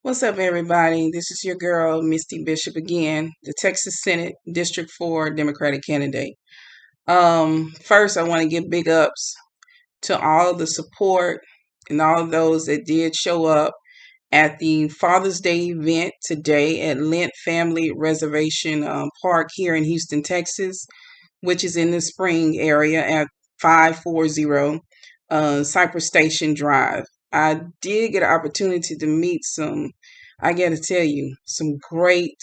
What's up, everybody? This is your girl, Misty Bishop again, the Texas Senate District 4 Democratic candidate. First, I want to give big ups to all the support and all of those that did show up at the Father's Day event today at Lent Family Reservation Park here in Houston, Texas, which is in the Spring area at 540 Cypress Station Drive. I did get an opportunity to meet I got to tell you, some great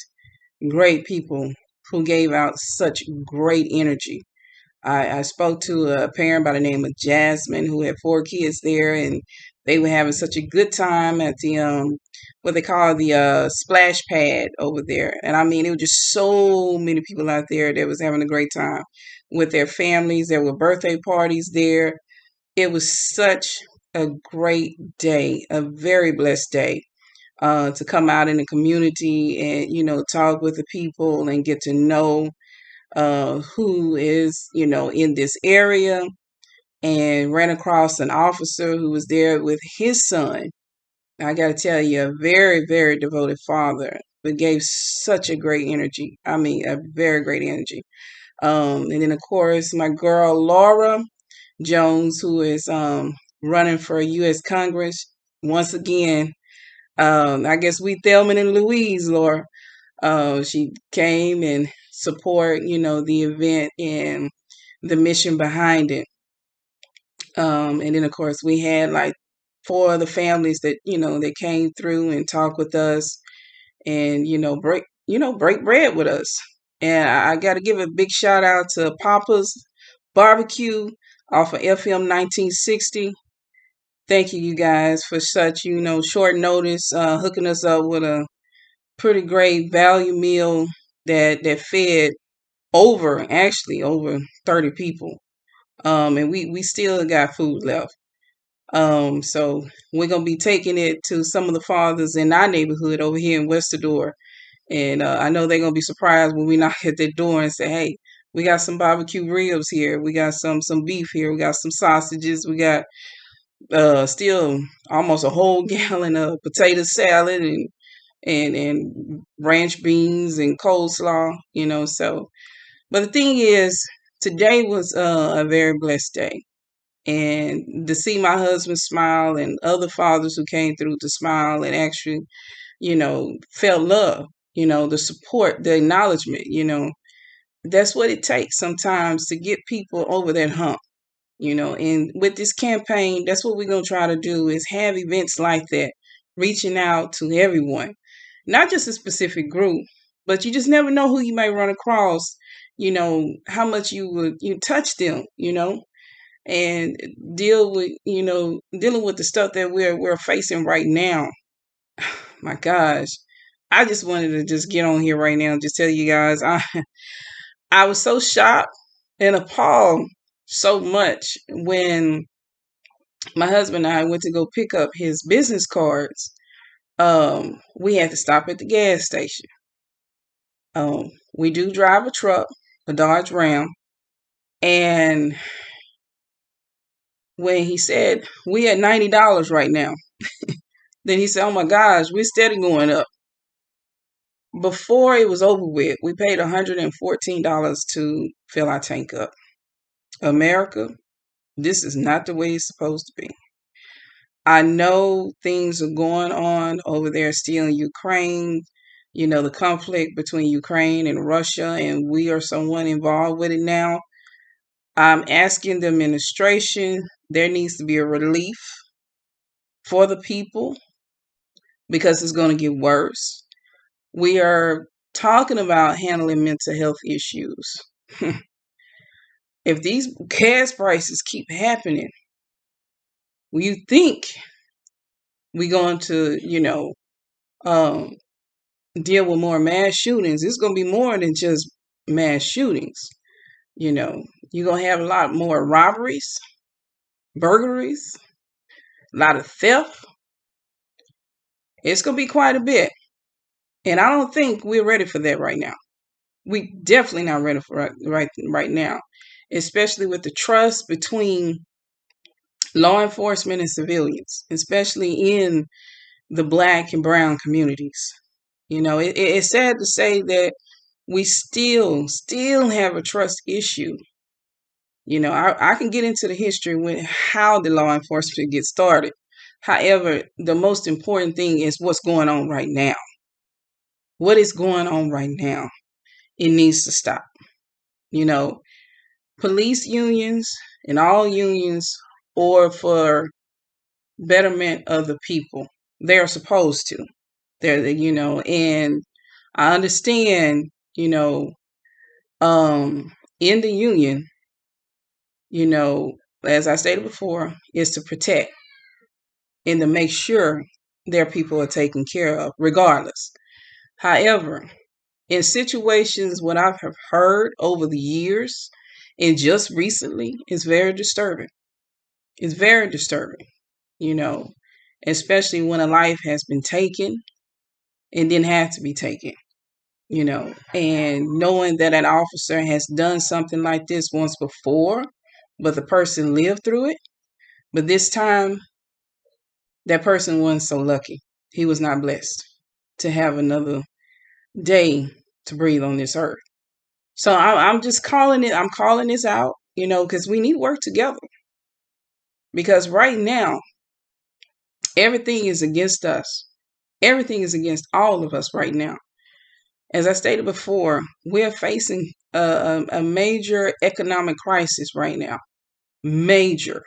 people who gave out such great energy. I spoke to a parent by the name of Jasmine who had 4 kids there, and they were having such a good time at the what they call the splash pad over there. And I mean, it was just so many people out there that was having a great time with their families. There were birthday parties there. It was such a great day, a very blessed day to come out in the community and talk with the people and get to know who is in this area, and ran across an officer who was there with his son. I got to tell you, a very devoted father, but gave such a great energy. I mean, a very great energy. And then of course my girl Laura Jones, who is running for U.S. Congress once again. I guess we Thelma and Louise, Laura. She came and support, the event and the mission behind it. And then of course we had like 4 other families that, that came through and talked with us and, break bread with us. And I got to give a big shout out to Papa's Barbecue off of FM 1960. Thank you, you guys, for such, short notice, hooking us up with a pretty great value meal that fed over 30 people. And we still got food left. So we're gonna be taking it to some of the fathers in our neighborhood over here in Westador. And I know they're gonna be surprised when we knock at their door and say, "Hey, we got some barbecue ribs here. We got some beef here. We got some sausages. We got still almost a whole gallon of potato salad and ranch beans and coleslaw, so but the thing is, today was a very blessed day, and to see my husband smile and other fathers who came through to smile and actually felt love, the support, the acknowledgement, that's what it takes sometimes to get people over that hump. And with this campaign, that's what we're going to try to do, is have events like that, reaching out to everyone, not just a specific group, but you just never know who you may run across, how much you touch them, and dealing with the stuff that we're facing right now. My gosh, I just wanted to just get on here right now and just tell you guys, I was so shocked and appalled so much when my husband and I went to go pick up his business cards. We had to stop at the gas station. We do drive a truck, a Dodge Ram, and when he said we at $90 right now, then he said, "Oh my gosh, we're steady going up." Before it was over with, we paid $114 to fill our tank up. America, this is not the way it's supposed to be. I know things are going on over there still in Ukraine, the conflict between Ukraine and Russia, and we are somewhat involved with it now. I'm asking the administration, there needs to be a relief for the people because it's going to get worse. We are talking about handling mental health issues. If these gas prices keep happening, will you think we're going to, deal with more mass shootings? It's going to be more than just mass shootings. You're going to have a lot more robberies, burglaries, a lot of theft. It's going to be quite a bit. And I don't think we're ready for that right now. We definitely not ready for right now, especially with the trust between law enforcement and civilians, especially in the Black and brown communities. It's sad to say that we still have a trust issue. I can get into the history with how the law enforcement gets started. However, the most important thing is what's going on right now. What is going on right now? It needs to stop. Police unions and all unions or for betterment of the people. They're supposed to. And I understand, in the union, as I stated before, is to protect and to make sure their people are taken care of, regardless. However, in situations, what I've heard over the years and just recently is very disturbing. It's very disturbing, especially when a life has been taken and didn't have to be taken, and knowing that an officer has done something like this once before, but the person lived through it. But this time, that person wasn't so lucky. He was not blessed to have another day to breathe on this earth. So I'm just calling it. I'm calling this out, because we need to work together. Because right now, everything is against us. Everything is against all of us right now. As I stated before, we're facing a major economic crisis right now. Major.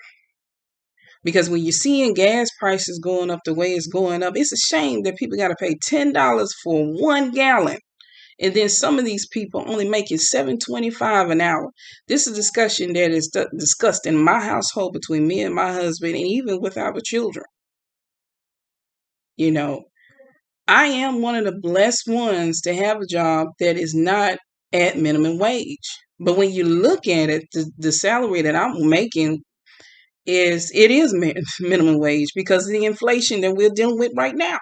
Because when you're seeing gas prices going up the way it's going up, it's a shame that people got to pay $10 for 1 gallon. And then some of these people only making $7.25 an hour. This is a discussion that is discussed in my household between me and my husband, and even with our children. I am one of the blessed ones to have a job that is not at minimum wage. But when you look at it, the salary that I'm making is minimum wage because of the inflation that we're dealing with right now.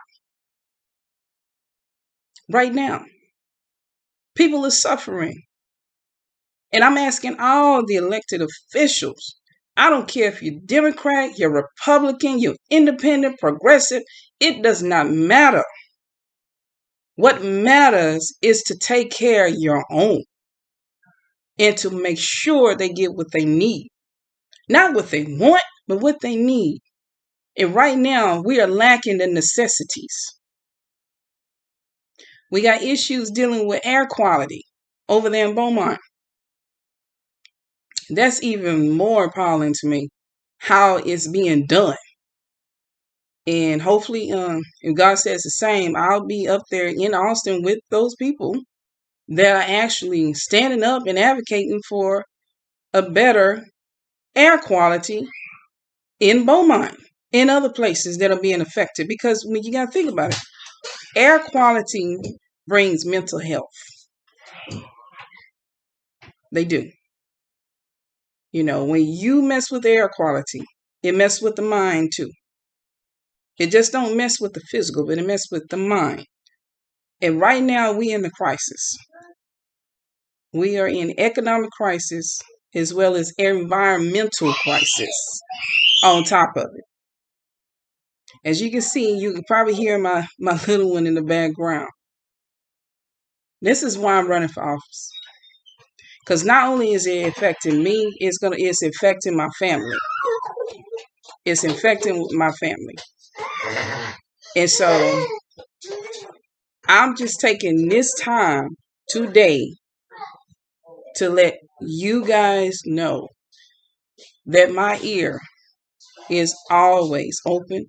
Right now. People are suffering. And I'm asking all the elected officials, I don't care if you're Democrat, you're Republican, you're independent, progressive, it does not matter. What matters is to take care of your own and to make sure they get what they need. Not what they want, but what they need. And right now, we are lacking the necessities. We got issues dealing with air quality over there in Beaumont. That's even more appalling to me, how it's being done. And hopefully, if God says the same, I'll be up there in Austin with those people that are actually standing up and advocating for a better air quality in Beaumont and other places that are being affected. Because when you got to think about it, air quality brings mental health. They do. When you mess with air quality, it messes with the mind too. It just don't mess with the physical, but it messes with the mind. And right now, we in the crisis. We are in economic crisis as well as environmental crisis on top of it. As you can see, you can probably hear my little one in the background. This is why I'm running for office. Because not only is it affecting me, it's affecting my family. It's infecting my family. And so I'm just taking this time today to let you guys know that my ear is always open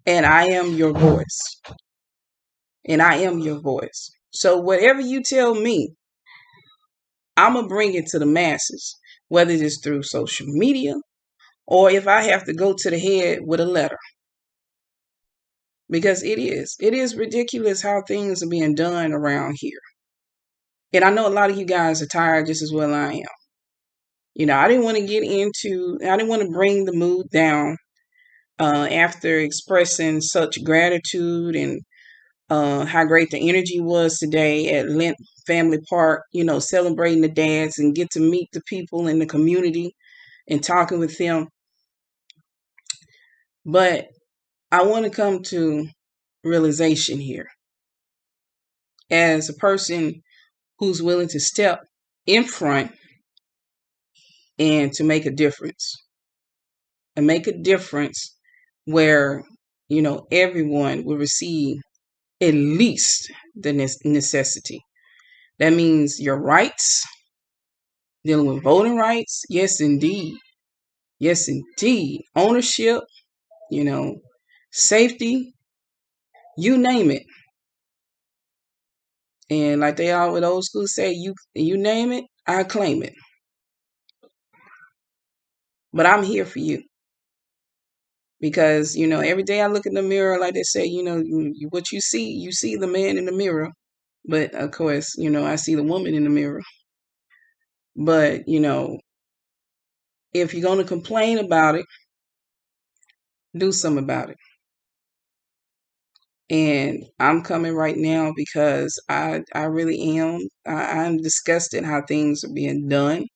and I am your voice. And I am your voice. So whatever you tell me, I'm going to bring it to the masses, whether it is through social media or if I have to go to the head with a letter. Because it is ridiculous how things are being done around here. And I know a lot of you guys are tired just as well I am. I didn't want to bring the mood down after expressing such gratitude and how great the energy was today at Lent Family Park, celebrating the dads and get to meet the people in the community and talking with them. But I want to come to realization here as a person who's willing to step in front and to make a difference and make a difference where, everyone will receive at least the necessity. That means your rights, dealing with voting rights. Yes, indeed. Yes, indeed. Ownership, safety, you name it. And like they all with old school say, you name it, I claim it. But I'm here for you. Because, every day I look in the mirror, like they say, what you see the man in the mirror. But of course, I see the woman in the mirror. But, if you're going to complain about it, do something about it. And I'm coming right now because I really am. I'm disgusted how things are being done.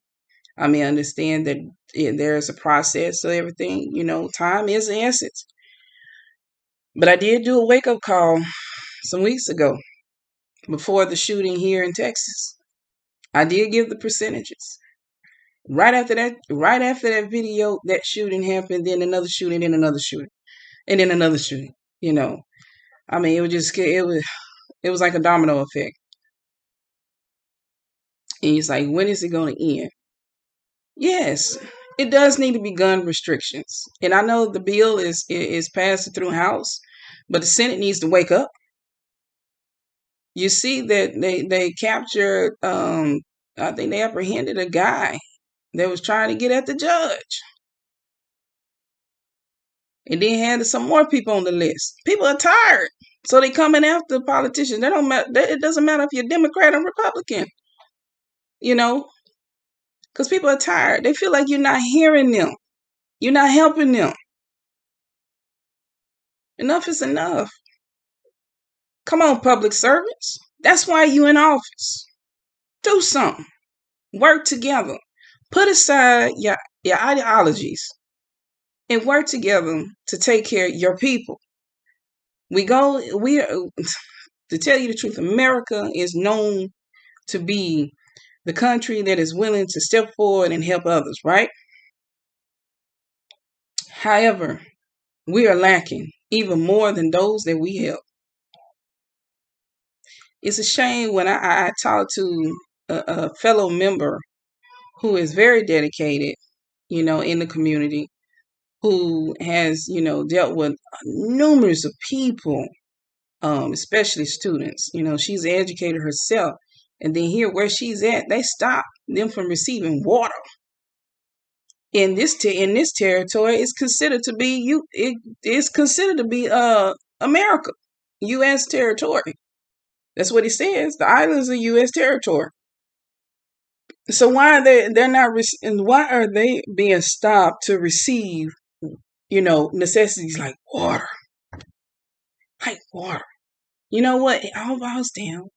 I mean, I understand that there's a process to everything. Time is the essence. But I did do a wake-up call some weeks ago before the shooting here in Texas. I did give the percentages. Right after that video, that shooting happened, then another shooting, then another shooting, and then another shooting. I mean, it was like a domino effect. And it's like, when is it going to end? Yes, it does need to be gun restrictions. And I know the bill is passed through House, but the Senate needs to wake up. You see that they captured, I think they apprehended a guy that was trying to get at the judge. And then had some more people on the list. People are tired. So they coming after politicians. They don't matter. It doesn't matter if you're Democrat or Republican. Because people are tired. They feel like you're not hearing them. You're not helping them. Enough is enough. Come on, public servants. That's why you in office. Do something. Work together. Put aside your ideologies and work together to take care of your people. To tell you the truth, America is known to be the country that is willing to step forward and help others, right? However, we are lacking even more than those that we help. It's a shame when I talk to a fellow member who is very dedicated, in the community, who has, dealt with numerous of people, especially students. She's an educator herself. And then here where she's at, they stop them from receiving water. In this territory, it's considered to be America, U.S. territory. That's what he says. The islands are U.S. territory. So why are they're not and why are they being stopped to receive, necessities like water? Like water. You know what? It all boils down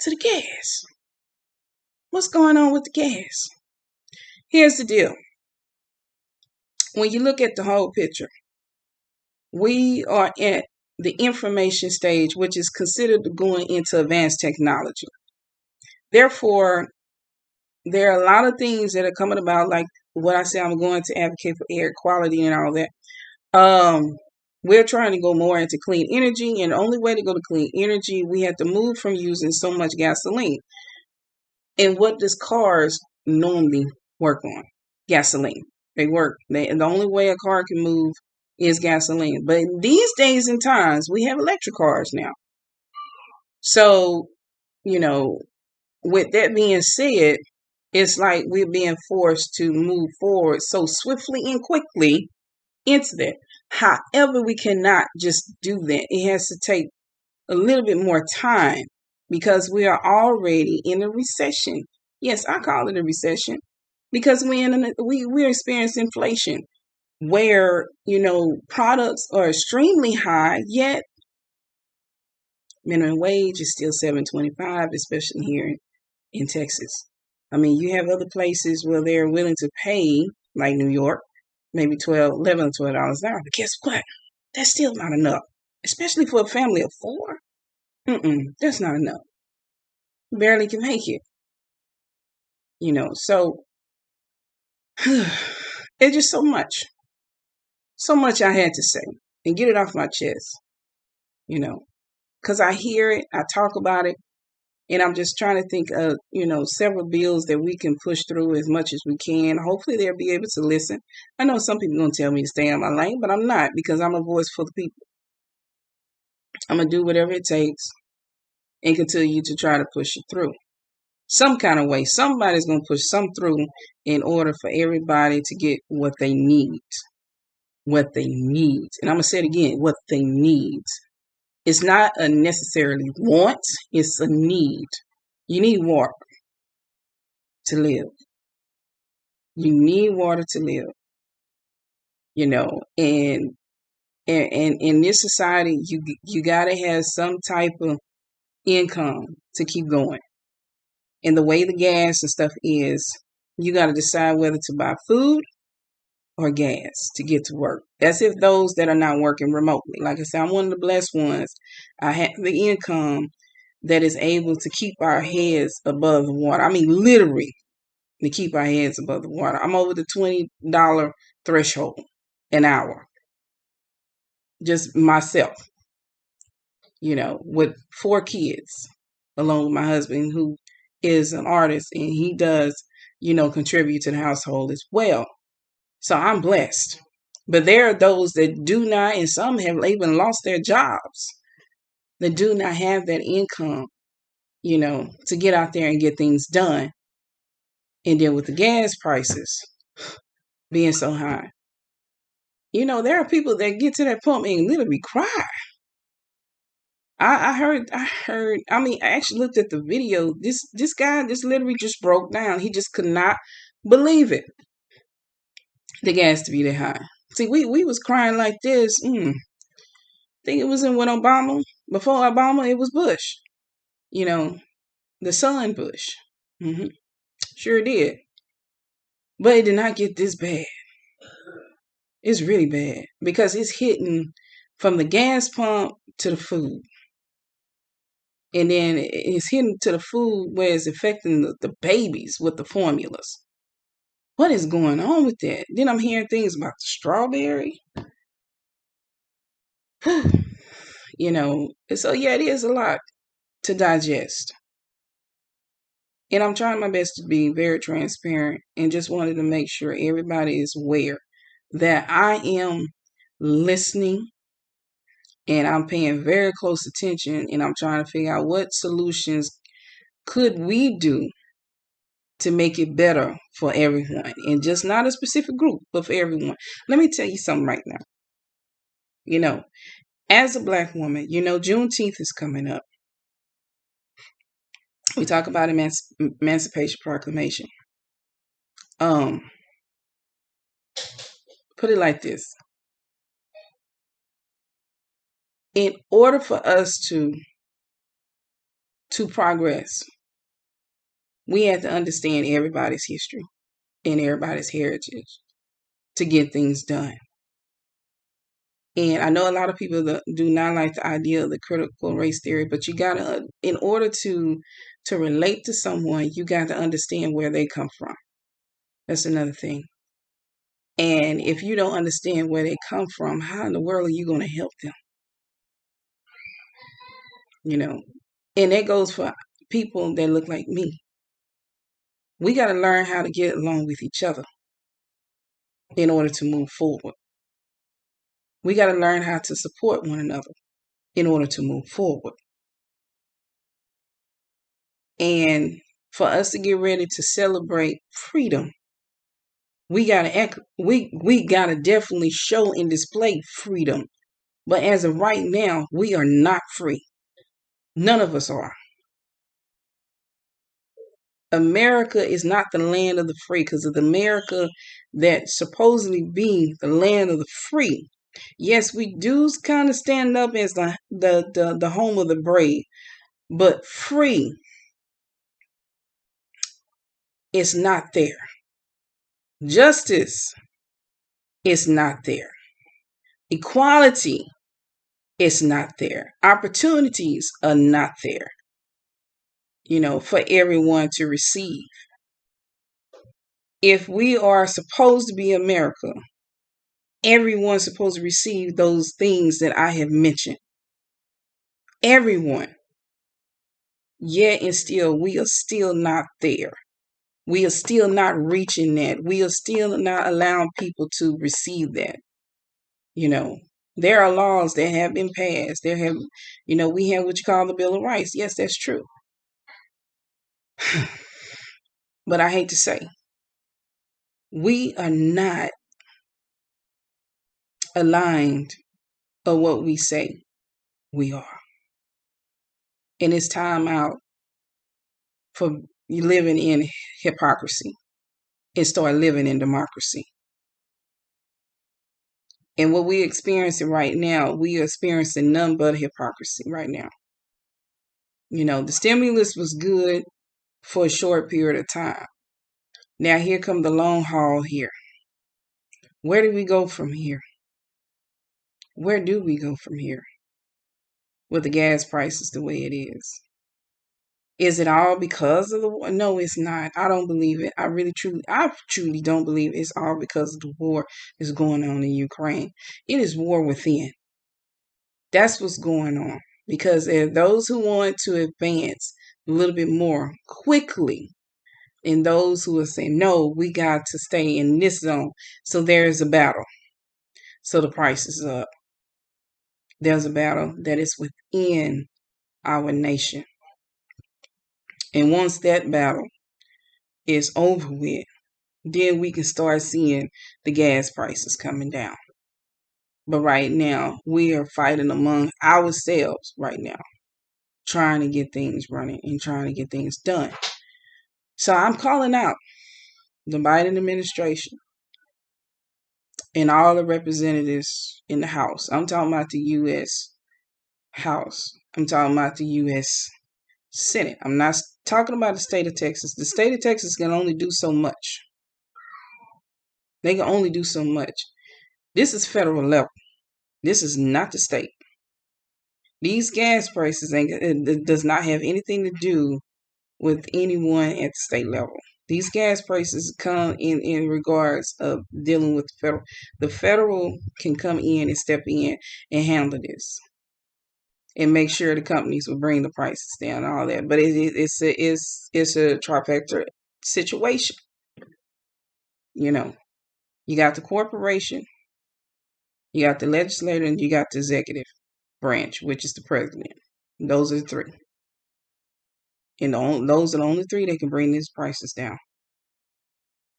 to the gas. What's going on with the gas? Here's the deal. When you look at the whole picture, we are at the information stage, which is considered going into advanced technology. Therefore, there are a lot of things that are coming about, like what I say, I'm going to advocate for air quality and all that. We're trying to go more into clean energy, and the only way to go to clean energy, we have to move from using so much gasoline. And what does cars normally work on? Gasoline. They work. The only way a car can move is gasoline. But these days and times, we have electric cars now. So, with that being said, it's like we're being forced to move forward so swiftly and quickly into that. However, we cannot just do that. It has to take a little bit more time because we are already in a recession. Yes, I call it a recession because we're experiencing inflation where, products are extremely high, yet minimum wage is still $7.25, especially here in Texas. I mean, you have other places where they're willing to pay, like New York, maybe $11 or $12 an hour. But guess what? That's still not enough, especially for a family of 4. That's not enough. Barely can make it, So it's just so much I had to say and get it off my chest, because I hear it, I talk about it, and I'm just trying to think of, several bills that we can push through as much as we can. Hopefully they'll be able to listen. I know some people are going to tell me to stay in my lane, but I'm not, because I'm a voice for the people. I'm going to do whatever it takes and continue to try to push it through. Some kind of way, somebody's going to push some through in order for everybody to get what they need. What they need. And I'm going to say it again, what they need. It's not a necessarily want, it's a need. You need water to live. You need water to live. And in this society, you gotta have some type of income to keep going. And the way the gas and stuff is, you gotta decide whether to buy food or gas to get to work. That's if those that are not working remotely. Like I said, I'm one of the blessed ones. I have the income that is able to keep our heads above the water. I mean, literally, to keep our heads above the water. I'm over the $20 threshold an hour. Just myself, with 4 kids, along with my husband, who is an artist, and he does, contribute to the household as well. So I'm blessed. But there are those that do not, and some have even lost their jobs, that do not have that income, to get out there and get things done. And then with the gas prices being so high, there are people that get to that pump and literally cry. I heard, I mean, I actually looked at the video. This guy just literally just broke down. He just could not believe it. The gas to be that high. See, we was crying like this. I think it was when Obama, before Obama, it was Bush. The son Bush. Sure did. But it did not get this bad. It's really bad because it's hitting from the gas pump to the food. And then it's hitting to the food where it's affecting the babies with the formulas. What is going on with that? Then I'm hearing things about the strawberry. So yeah, it is a lot to digest. And I'm trying my best to be very transparent and just wanted to make sure everybody is aware that I am listening and I'm paying very close attention, and I'm trying to figure out what solutions could we do to make it better for everyone, and just not a specific group, but for everyone. Let me tell you something right now. As a Black woman, Juneteenth is coming up. We talk about Emancipation Proclamation. Put it like this. In order for us to progress, we have to understand everybody's history and everybody's heritage to get things done. And I know a lot of people that do not like the idea of the critical race theory, but you gotta, in order to relate to someone, you got to understand where they come from. That's another thing. And if you don't understand where they come from, how in the world are you going to help them? And that goes for people that look like me. We got to learn how to get along with each other in order to move forward. We got to learn how to support one another in order to move forward. And for us to get ready to celebrate freedom, we gotta definitely show and display freedom. But as of right now, we are not free. None of us are. America is not the land of the free, because of the America that supposedly be the land of the free. Yes, we do kind of stand up as the home of the brave, but free is not there. Justice is not there. Equality is not there. Opportunities are not there, for everyone to receive. If we are supposed to be America, everyone's supposed to receive those things that I have mentioned. Everyone. Yet and still, we are still not there. We are still not reaching that. We are still not allowing people to receive that. There are laws that have been passed. We have what you call the Bill of Rights. Yes, that's true. But I hate to say, we are not aligned of what we say we are. And it's time out for living in hypocrisy and start living in democracy. And what we're experiencing right now, we are experiencing none but hypocrisy right now. The stimulus was good for a short period of time. Now here come the long haul here. Where do we go from here? Where do we go from here with the gas prices the way it is? Is it all because of the war? No, it's not. I don't believe it. I truly don't believe it's all because of the war that's going on in Ukraine. It is war within. That's what's going on. Because there are those who want to advance a little bit more quickly, and those who are saying, no, we got to stay in this zone. So there is a battle. So the price is up. There's a battle that is within our nation. And once that battle is over with, then we can start seeing the gas prices coming down. But right now, we are fighting among ourselves right now, trying to get things running and trying to get things done. So I'm calling out the Biden administration and all the representatives in the House. I'm talking about the U.S. House. I'm talking about the U.S. Senate. I'm not talking about the state of Texas. The state of Texas can only do so much. They can only do so much. This is federal level. This is not the state. These gas prices it does not have anything to do with anyone at the state level. These gas prices come in regards of dealing with the federal. The federal can come in and step in and handle this and make sure the companies will bring the prices down and all that. But it's a trifecta situation. You got the corporation, you got the legislature, and you got the executive branch, which is the president. Those are the three. And those are the only three that can bring these prices down.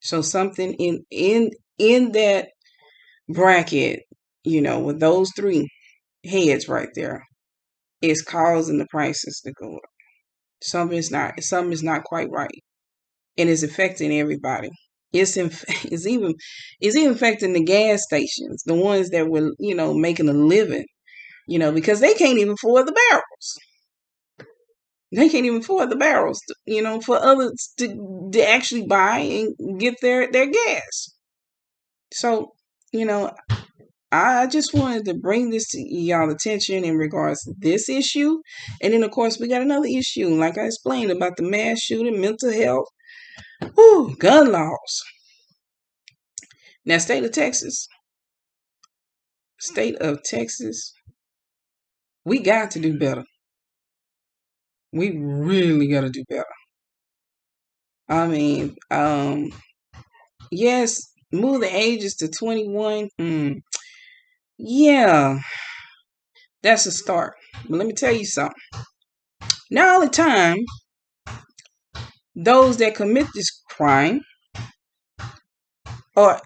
So something in that bracket, with those three heads right there, is causing the prices to go up. Something is not quite right, and it's affecting everybody. It's even affecting the gas stations, the ones that were making a living, because they can't even afford the barrels. They can't even afford the barrels, for others to actually buy and get their gas. So, I just wanted to bring this to y'all attention in regards to this issue. And then, of course, we got another issue, like I explained, about the mass shooting, mental health, gun laws. Now, state of Texas, we got to do better. We really got to do better. I mean, yes, move the ages to 21. Yeah, that's a start. But let me tell you something. Not all the time, those that commit this crime are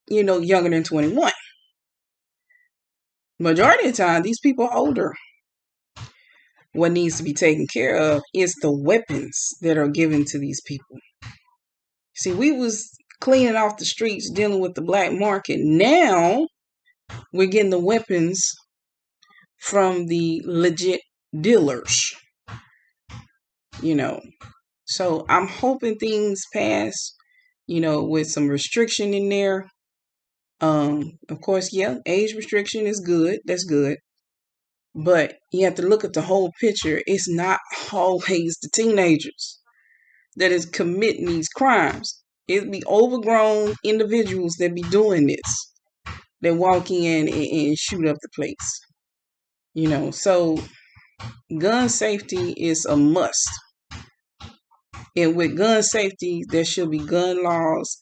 younger than 21. Majority of the time, these people are older. What needs to be taken care of is the weapons that are given to these people. See, we was cleaning off the streets, dealing with the black market. Now we're getting the weapons from the legit dealers. So I'm hoping things pass, with some restriction in there. Of course, yeah, age restriction is good. That's good. But you have to look at the whole picture. It's not always the teenagers that is committing these crimes. It be overgrown individuals that be doing this. They walk in and shoot up the place. So gun safety is a must. And with gun safety, there should be gun laws.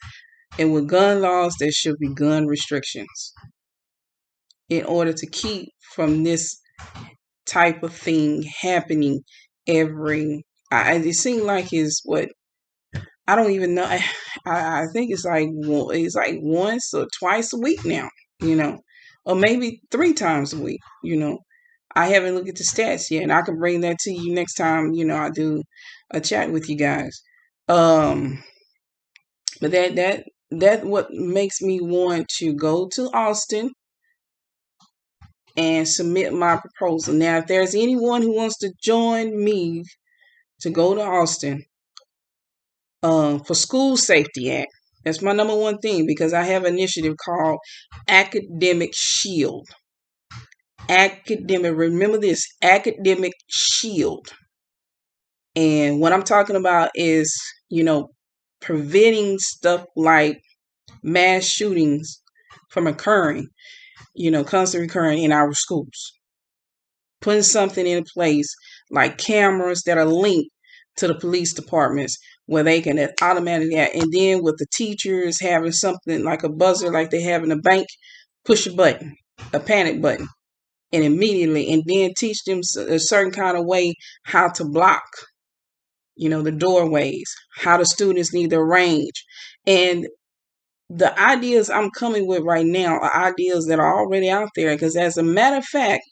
And with gun laws, there should be gun restrictions in order to keep from this type of thing happening it seems like it's what I don't even know. I think it's like once or twice a week now, or maybe 3 times a week. I haven't looked at the stats yet, and I can bring that to you next time. I do a chat with you guys. But that what makes me want to go to Austin and submit my proposal. Now, if there's anyone who wants to join me to go to Austin for School Safety Act, that's my number one thing, because I have an initiative called Academic Shield. Remember this, Academic Shield. And what I'm talking about is, preventing stuff like mass shootings from occurring, constantly occurring in our schools. Putting something in place like cameras that are linked to the police departments where they can automatically, and then with the teachers having something like a buzzer like they have in a bank, push a button, a panic button, and immediately, and then teach them a certain kind of way how to block, the doorways, how the students need to arrange. And the ideas I'm coming with right now are ideas that are already out there, because as a matter of fact,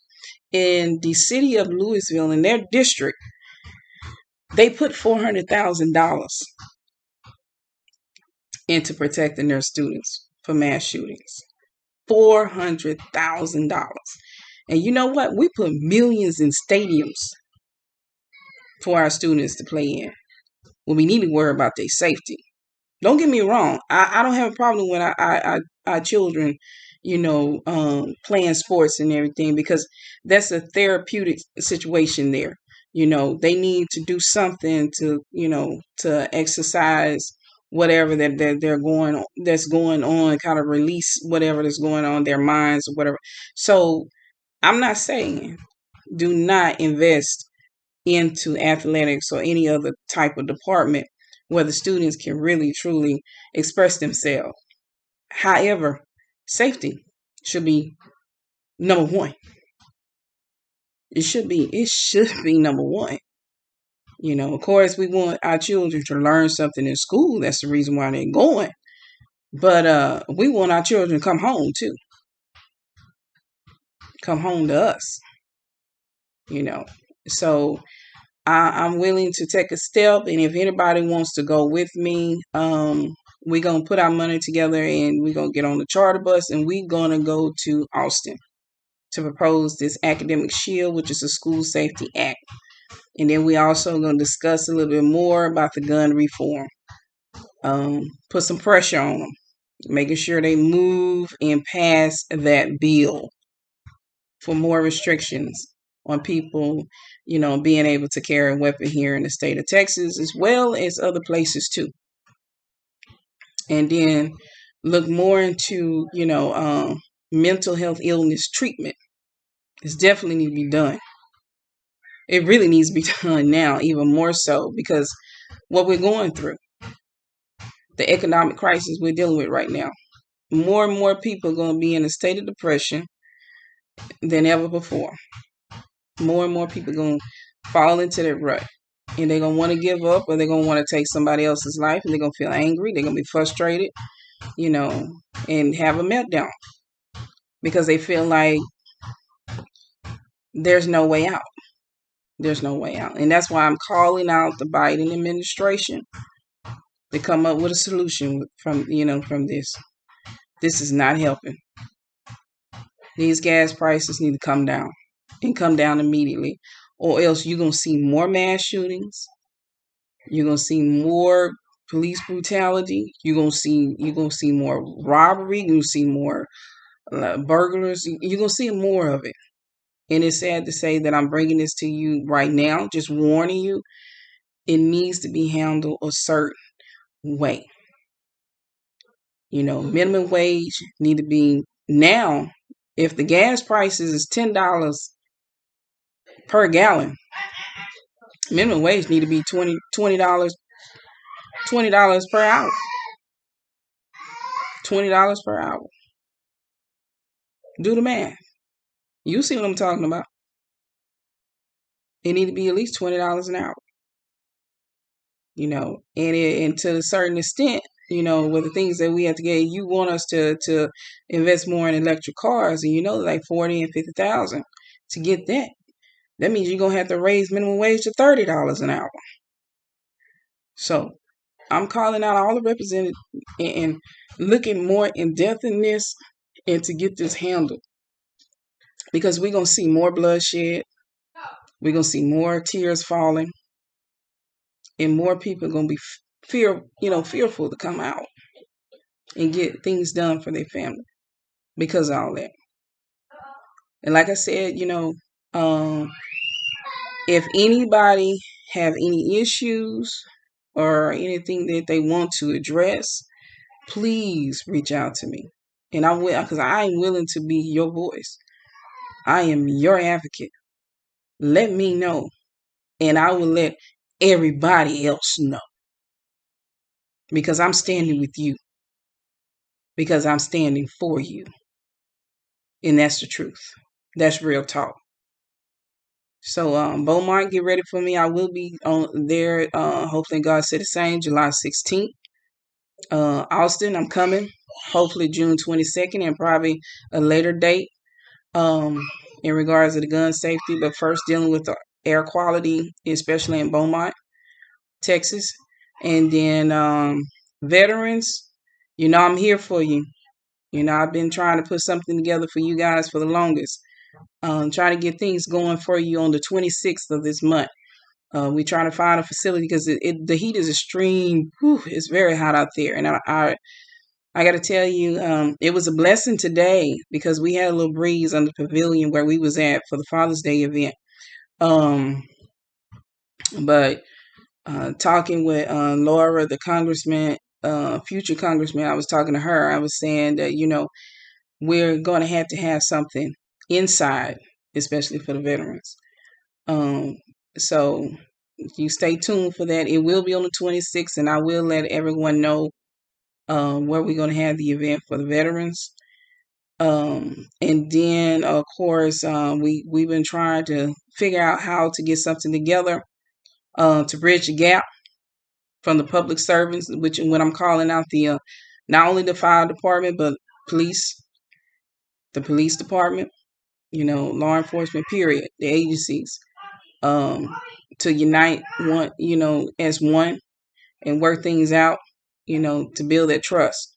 in the city of Louisville, in their district, they put $400,000 into protecting their students from mass shootings. $400,000. And you know what? We put millions in stadiums for our students to play in. Well, we need to worry about their safety. Don't get me wrong. I don't have a problem when our children, playing sports and everything, because that's a therapeutic situation there. They need to do something to, to exercise whatever that's going on, kind of release whatever that's going on in their minds or whatever. So I'm not saying do not invest into athletics or any other type of department where the students can really truly express themselves. However, safety should be number one. It should be number one. Of course, we want our children to learn something in school. That's the reason why they're going. But we want our children to come home too. Come home to us. So I'm willing to take a step, and if anybody wants to go with me, we're going to put our money together and we're going to get on the charter bus and we're going to go to Austin to propose this Academic Shield, which is a School Safety Act. And then we also going to discuss a little bit more about the gun reform. Put some pressure on them, making sure they move and pass that bill for more restrictions on people, being able to carry a weapon here in the state of Texas, as well as other places too. And then look more into, mental health illness treatment. It's definitely need to be done. It really needs to be done now, even more so, because what we're going through, the economic crisis we're dealing with right now, more and more people are going to be in a state of depression than ever before. More and more people are going to fall into that rut, and they're going to want to give up, or they're going to want to take somebody else's life, and they're going to feel angry. They're going to be frustrated, and have a meltdown because they feel like there's no way out. There's no way out. And that's why I'm calling out the Biden administration to come up with a solution from this. This is not helping. These gas prices need to come down, and come down immediately, or else you're going to see more mass shootings. You're going to see more police brutality. You're gonna see more robbery. You're gonna see more burglars. You're gonna see more of it. And it's sad to say that I'm bringing this to you right now, just warning you. It needs to be handled a certain way. Minimum wage need to be now. If the gas prices is $10 per gallon, minimum wage need to be $20 per hour. $20 per hour. Do the math. You see what I'm talking about. It need to be at least $20 an hour. And to a certain extent, with the things that we have to get, you want us to invest more in electric cars, and like 40 and 50,000 to get that. That means you're gonna have to raise minimum wage to $30 an hour. So I'm calling out all the representatives and looking more in depth in this and to get this handled, because we're gonna see more bloodshed, we're gonna see more tears falling, and more people are gonna be fearful to come out and get things done for their family because of all that. And like I said, if anybody have any issues or anything that they want to address, please reach out to me. And I will, because I am willing to be your voice. I am your advocate. Let me know, and I will let everybody else know, because I'm standing with you, because I'm standing for you. And that's the truth. That's real talk. So Beaumont, get ready for me. I will be on there. Hopefully God said the same, July 16th. Austin, I'm coming. Hopefully June 22nd, and probably a later date in regards to the gun safety. But first, dealing with the air quality, especially in Beaumont, Texas. And then veterans, I'm here for you. I've been trying to put something together for you guys for the longest. Trying to get things going for you on the 26th of this month. We're trying to find a facility because the heat is extreme. Whew, it's very hot out there. And I got to tell you, it was a blessing today because we had a little breeze on the pavilion where we was at for the Father's Day event. But talking with Laura, the congressman, future congressman, I was talking to her. I was saying that, we're going to have something inside, especially for the veterans. So you stay tuned for that. It will be on the 26th, and I will let everyone know where we're going to have the event for the veterans. And then, of course, we've been trying to figure out how to get something together to bridge the gap from the public servants, which when I'm calling out the not only the fire department, but the police department, law enforcement, period, the agencies, to unite as one and work things out, to build that trust.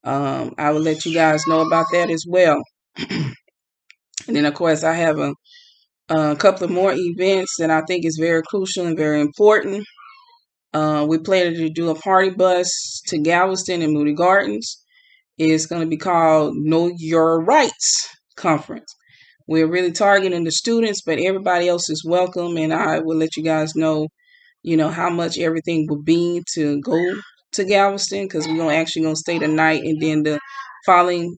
I will let you guys know about that as well. And then, of course, I have a couple of more events that I think is very crucial and very important. We plan to do a party bus to Galveston and Moody Gardens. It's going to be called Know Your Rights Conference. We're really targeting the students, but everybody else is welcome. And I will let you guys know, how much everything will be to go to Galveston, because we're actually going to stay the night, and then the following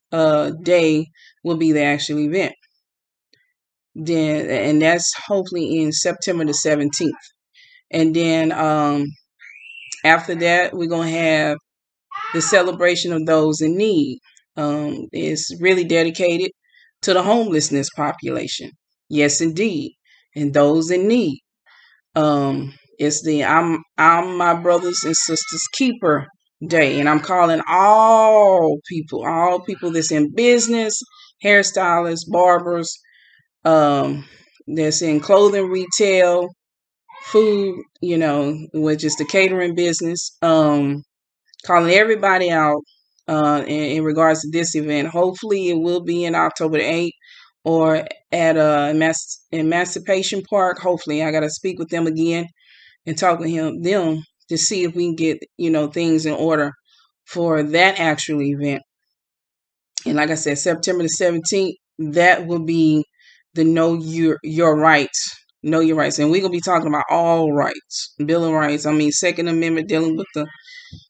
day will be the actual event. And that's hopefully in September the 17th. And then after that, we're going to have the celebration of those in need. It's really dedicated to the homelessness population. Yes, indeed. And those in need. It's the I'm my brothers and sisters keeper day. And I'm calling all people that's in business, hairstylists, barbers, that's in clothing retail, food, which is the catering business. Calling everybody out in regards to this event. Hopefully it will be in October the 8th or at Emancipation Park. Hopefully I got to speak with them again and talk with them to see if we can get, things in order for that actual event. And like I said, September the 17th, that will be the Your Rights. Know Your Rights. And we're going to be talking about all rights, Bill of Rights. I mean, Second Amendment dealing with the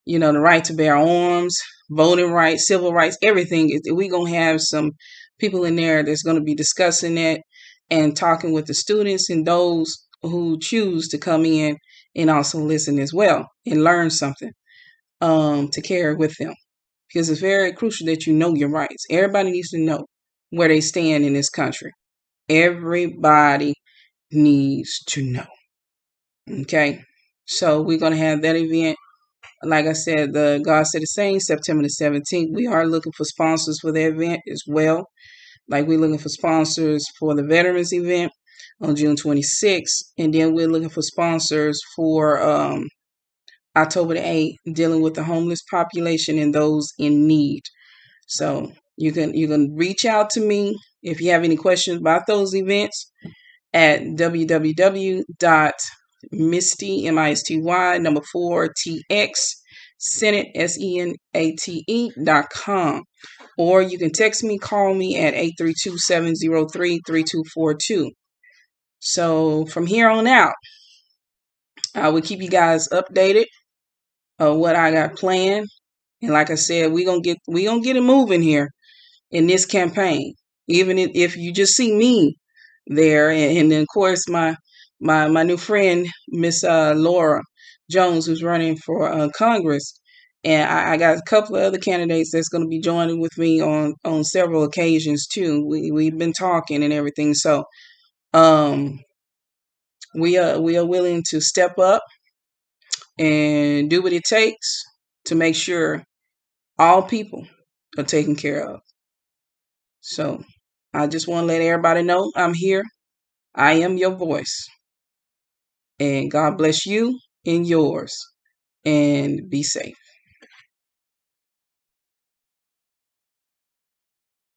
right to bear arms, voting rights, civil rights, everything. We're going to have some people in there that's going to be discussing that and talking with the students and those who choose to come in and also listen as well and learn something to carry with them. Because it's very crucial that you know your rights. Everybody needs to know where they stand in this country. Everybody needs to know. Okay? So we're going to have that event. Like I said, the God Said the Same, September the 17th. We are looking for sponsors for the event as well. Like we're looking for sponsors for the Veterans event on June 26th. And then we're looking for sponsors for October the 8th, dealing with the homeless population and those in need. So you can reach out to me if you have any questions about those events at www.misty, M-I-S-T-Y, number 4TX, Senate, SENATE.com. Or you can text me, call me at 832-703-3242. So from here on out, I will keep you guys updated of what I got planned. And like I said, we gonna get it moving here in this campaign. Even if you just see me there, and then of course my new friend Miss Laura Jones, who's running for Congress, and I got a couple of other candidates that's going to be joining with me on several occasions too. We've been talking and everything, so we are willing to step up and do what it takes to make sure all people are taken care of. So I just want to let everybody know I'm here. I am your voice. And God bless you and yours. And be safe.